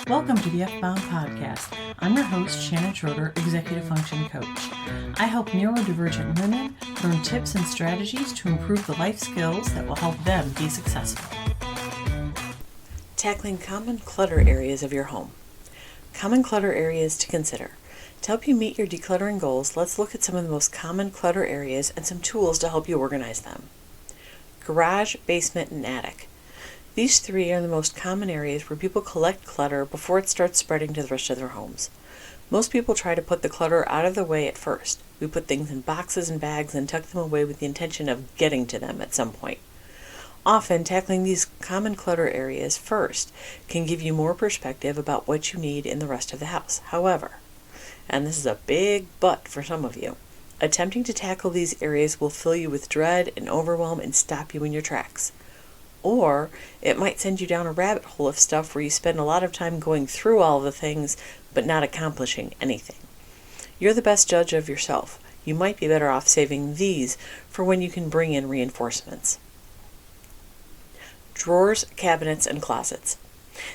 Welcome to the F-Bound Podcast. I'm your host, Shannon Schroeder, Executive Function Coach. I help neurodivergent women learn tips and strategies to improve the life skills that will help them be successful. Tackling common clutter areas of your home. Common clutter areas to consider. To help you meet your decluttering goals, let's look at some of the most common clutter areas and some tools to help you organize them. Garage, basement, and attic. These three are the most common areas where people collect clutter before it starts spreading to the rest of their homes. Most people try to put the clutter out of the way at first. We put things in boxes and bags and tuck them away with the intention of getting to them at some point. Often, tackling these common clutter areas first can give you more perspective about what you need in the rest of the house. However, and this is a big but for some of you, attempting to tackle these areas will fill you with dread and overwhelm and stop you in your tracks. Or it might send you down a rabbit hole of stuff where you spend a lot of time going through all the things but not accomplishing anything. You're the best judge of yourself. You might be better off saving these for when you can bring in reinforcements. Drawers, cabinets, and closets.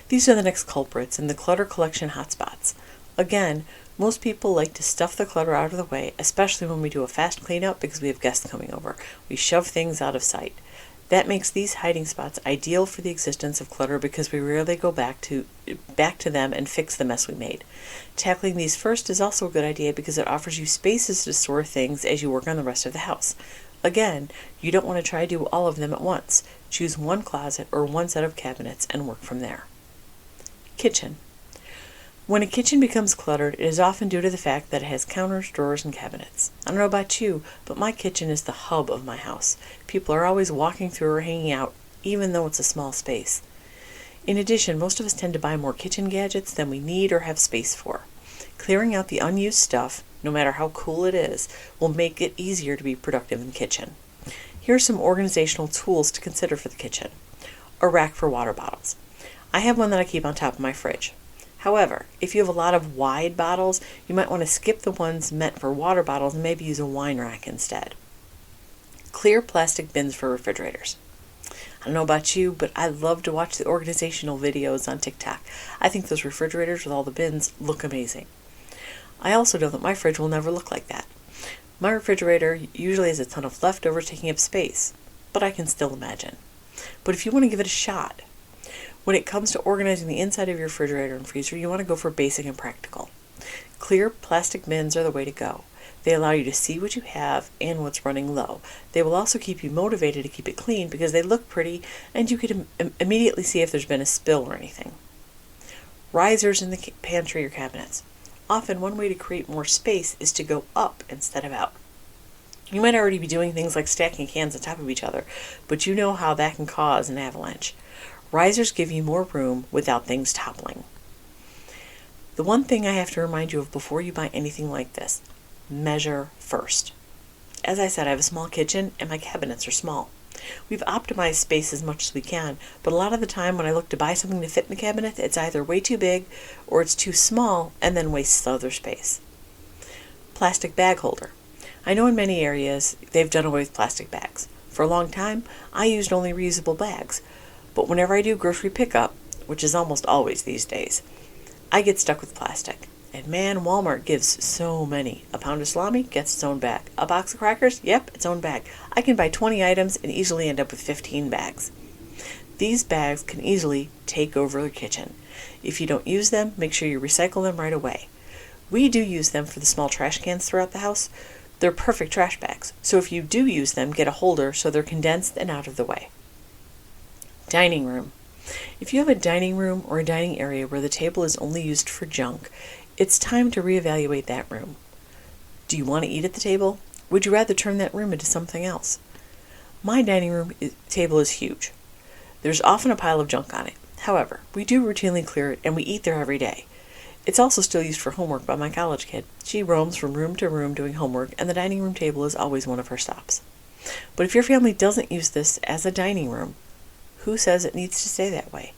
These are the next culprits in the clutter collection hotspots. Again, most people like to stuff the clutter out of the way, especially when we do a fast cleanup because we have guests coming over. We shove things out of sight. That makes these hiding spots ideal for the existence of clutter because we rarely go back to them and fix the mess we made. Tackling these first is also a good idea because it offers you spaces to store things as you work on the rest of the house. Again, you don't want to try to do all of them at once. Choose one closet or one set of cabinets and work from there. Kitchen. When a kitchen becomes cluttered, it is often due to the fact that it has counters, drawers, and cabinets. I don't know about you, but my kitchen is the hub of my house. People are always walking through or hanging out, even though it's a small space. In addition, most of us tend to buy more kitchen gadgets than we need or have space for. Clearing out the unused stuff, no matter how cool it is, will make it easier to be productive in the kitchen. Here are some organizational tools to consider for the kitchen. A rack for water bottles. I have one that I keep on top of my fridge. However, if you have a lot of wide bottles, you might want to skip the ones meant for water bottles and maybe use a wine rack instead. Clear plastic bins for refrigerators. I don't know about you, but I love to watch the organizational videos on TikTok. I think those refrigerators with all the bins look amazing. I also know that my fridge will never look like that. My refrigerator usually has a ton of leftovers taking up space, but I can still imagine. But if you want to give it a shot, when it comes to organizing the inside of your refrigerator and freezer, you want to go for basic and practical. Clear plastic bins are the way to go. They allow you to see what you have and what's running low. They will also keep you motivated to keep it clean because they look pretty and you can immediately see if there's been a spill or anything. Risers in the pantry or cabinets. Often one way to create more space is to go up instead of out. You might already be doing things like stacking cans on top of each other, but you know how that can cause an avalanche. Risers give you more room without things toppling. The one thing I have to remind you of before you buy anything like this, measure first. As I said, I have a small kitchen and my cabinets are small. We've optimized space as much as we can, but a lot of the time when I look to buy something to fit in the cabinet, it's either way too big or it's too small and then wastes other space. Plastic bag holder. I know in many areas they've done away with plastic bags. For a long time, I used only reusable bags. But whenever I do grocery pickup, which is almost always these days, I get stuck with plastic. And man, Walmart gives so many. A pound of salami gets its own bag. A box of crackers? Yep, its own bag. I can buy 20 items and easily end up with 15 bags. These bags can easily take over the kitchen. If you don't use them, make sure you recycle them right away. We do use them for the small trash cans throughout the house. They're perfect trash bags. So if you do use them, get a holder so they're condensed and out of the way. Dining room. If you have a dining room or a dining area where the table is only used for junk, it's time to reevaluate that room. Do you want to eat at the table? Would you rather turn that room into something else? My dining room table is huge. There's often a pile of junk on it. However, we do routinely clear it and we eat there every day. It's also still used for homework by my college kid. She roams from room to room doing homework and the dining room table is always one of her stops. But if your family doesn't use this as a dining room, who says it needs to stay that way?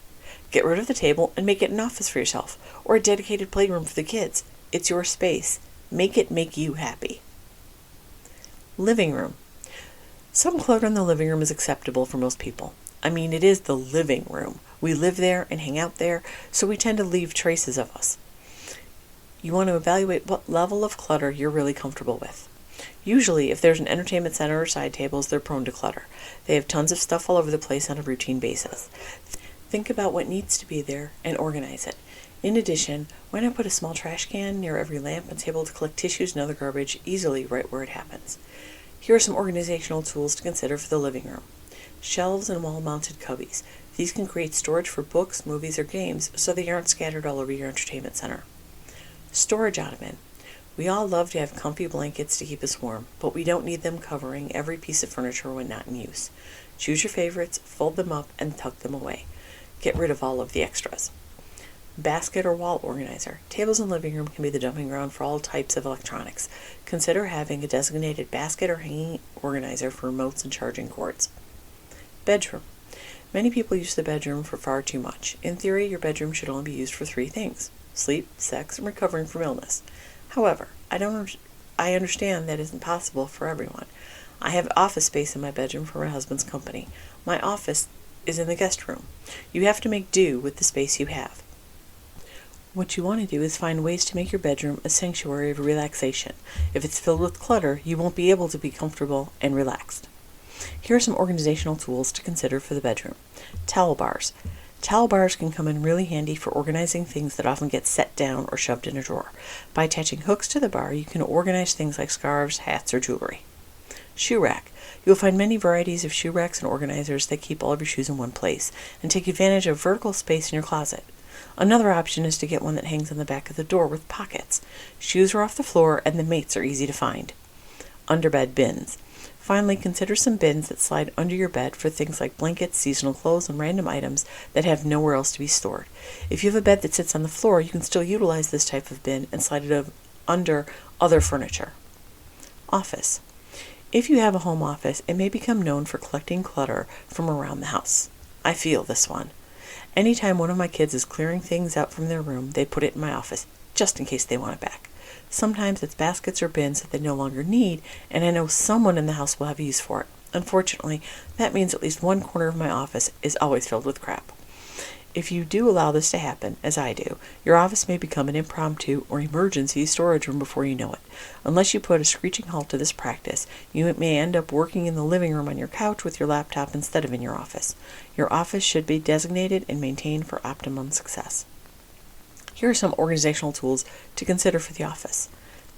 Get rid of the table and make it an office for yourself, or a dedicated playroom for the kids. It's your space. Make it make you happy. Living room. Some clutter in the living room is acceptable for most people. I mean, it is the living room. We live there and hang out there, so we tend to leave traces of us. You want to evaluate what level of clutter you're really comfortable with. Usually, if there's an entertainment center or side tables, they're prone to clutter. They have tons of stuff all over the place on a routine basis. Think about what needs to be there and organize it. In addition, why not put a small trash can near every lamp and table to collect tissues and other garbage easily right where it happens? Here are some organizational tools to consider for the living room. Shelves and wall-mounted cubbies. These can create storage for books, movies, or games so they aren't scattered all over your entertainment center. Storage ottoman. We all love to have comfy blankets to keep us warm, but we don't need them covering every piece of furniture when not in use. Choose your favorites, fold them up, and tuck them away. Get rid of all of the extras. Basket or wall organizer. Tables in the living room can be the dumping ground for all types of electronics. Consider having a designated basket or hanging organizer for remotes and charging cords. Bedroom. Many people use the bedroom for far too much. In theory, your bedroom should only be used for 3 things: sleep, sex, and recovering from illness. However, I understand that isn't possible for everyone. I have office space in my bedroom for my husband's company. My office is in the guest room. You have to make do with the space you have. What you want to do is find ways to make your bedroom a sanctuary of relaxation. If it's filled with clutter, you won't be able to be comfortable and relaxed. Here are some organizational tools to consider for the bedroom. Towel bars. Towel bars can come in really handy for organizing things that often get set down or shoved in a drawer. By attaching hooks to the bar, you can organize things like scarves, hats, or jewelry. Shoe rack. You'll find many varieties of shoe racks and organizers that keep all of your shoes in one place and take advantage of vertical space in your closet. Another option is to get one that hangs on the back of the door with pockets. Shoes are off the floor and the mates are easy to find. Underbed bins. Finally, consider some bins that slide under your bed for things like blankets, seasonal clothes, and random items that have nowhere else to be stored. If you have a bed that sits on the floor, you can still utilize this type of bin and slide it under other furniture. Office. If you have a home office, it may become known for collecting clutter from around the house. I feel this one. Anytime one of my kids is clearing things out from their room, they put it in my office, just in case they want it back. Sometimes it's baskets or bins that they no longer need, and I know someone in the house will have use for it. Unfortunately, that means at least one corner of my office is always filled with crap. If you do allow this to happen, as I do, your office may become an impromptu or emergency storage room before you know it. Unless you put a screeching halt to this practice, you may end up working in the living room on your couch with your laptop instead of in your office. Your office should be designated and maintained for optimum success. Here are some organizational tools to consider for the office.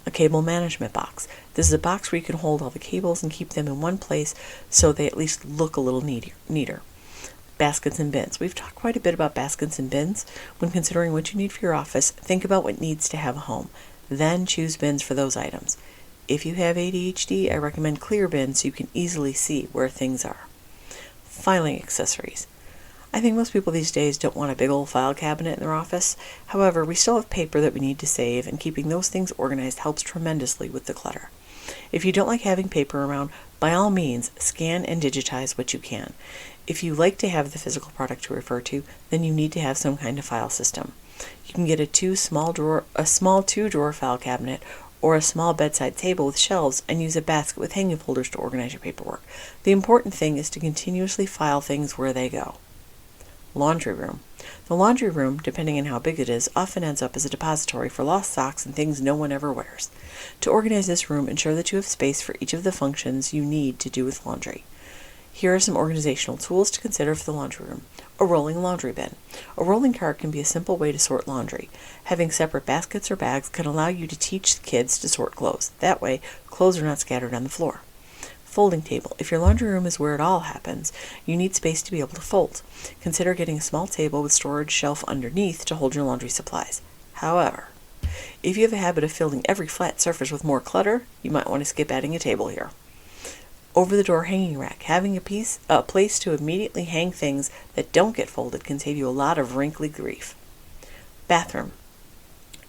A cable management box. This is a box where you can hold all the cables and keep them in one place so they at least look a little neater. Baskets and bins. We've talked quite a bit about baskets and bins. When considering what you need for your office, think about what needs to have a home. Then choose bins for those items. If you have ADHD, I recommend clear bins so you can easily see where things are. Filing accessories. I think most people these days don't want a big old file cabinet in their office. However, we still have paper that we need to save, and keeping those things organized helps tremendously with the clutter. If you don't like having paper around, by all means, scan and digitize what you can. If you like to have the physical product to refer to, then you need to have some kind of file system. You can get a small 2-drawer file cabinet or a small bedside table with shelves and use a basket with hanging folders to organize your paperwork. The important thing is to continuously file things where they go. Laundry room. The laundry room, depending on how big it is, often ends up as a depository for lost socks and things no one ever wears. To organize this room, ensure that you have space for each of the functions you need to do with laundry. Here are some organizational tools to consider for the laundry room. A rolling laundry bin. A rolling cart can be a simple way to sort laundry. Having separate baskets or bags can allow you to teach the kids to sort clothes. That way, clothes are not scattered on the floor. Folding table. If your laundry room is where it all happens, you need space to be able to fold. Consider getting a small table with storage shelf underneath to hold your laundry supplies. However, if you have a habit of filling every flat surface with more clutter, you might want to skip adding a table here. Over-the-door hanging rack. Having a place to immediately hang things that don't get folded can save you a lot of wrinkly grief. Bathroom.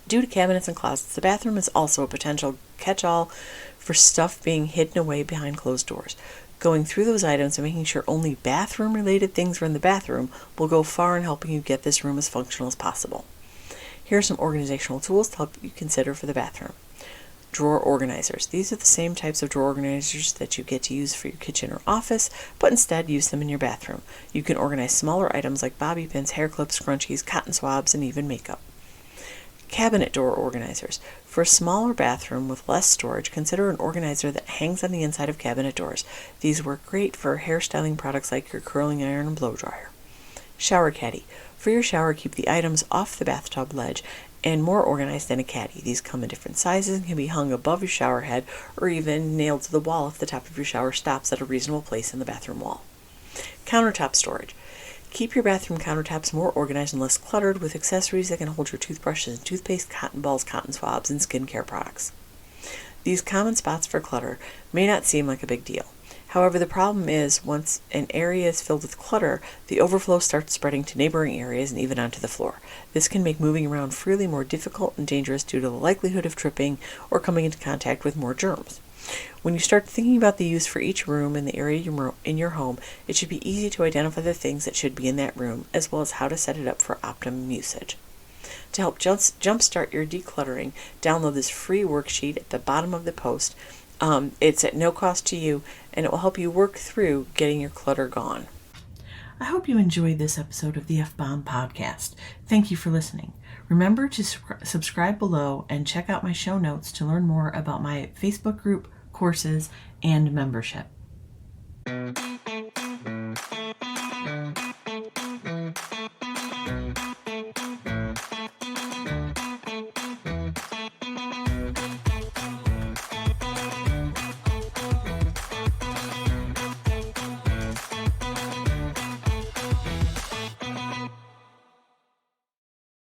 Due to cabinets and closets, the bathroom is also a potential catch-all for stuff being hidden away behind closed doors. Going through those items and making sure only bathroom-related things are in the bathroom will go far in helping you get this room as functional as possible. Here are some organizational tools to help you consider for the bathroom. drawer organizers. These are the same types of drawer organizers that you get to use for your kitchen or office, but instead use them in your bathroom. You can organize smaller items like bobby pins, hair clips, scrunchies, cotton swabs, and even makeup. Cabinet door organizers. For a smaller bathroom with less storage, consider an organizer that hangs on the inside of cabinet doors. These work great for hairstyling products like your curling iron and blow dryer. Shower caddy. For your shower, keep the items off the bathtub ledge and more organized than a caddy. These come in different sizes and can be hung above your shower head or even nailed to the wall if the top of your shower stops at a reasonable place in the bathroom wall. Countertop storage. Keep your bathroom countertops more organized and less cluttered with accessories that can hold your toothbrushes and toothpaste, cotton balls, cotton swabs, and skincare products. These common spots for clutter may not seem like a big deal. However, the problem is once an area is filled with clutter, the overflow starts spreading to neighboring areas and even onto the floor. This can make moving around freely more difficult and dangerous due to the likelihood of tripping or coming into contact with more germs. When you start thinking about the use for each room and the area in your home, it should be easy to identify the things that should be in that room, as well as how to set it up for optimum usage. To help jumpstart your decluttering, download this free worksheet at the bottom of the post. It's at no cost to you, and it will help you work through getting your clutter gone. I hope you enjoyed this episode of the F-Bomb Podcast. Thank you for listening. Remember to subscribe below and check out my show notes to learn more about my Facebook group, courses, and membership.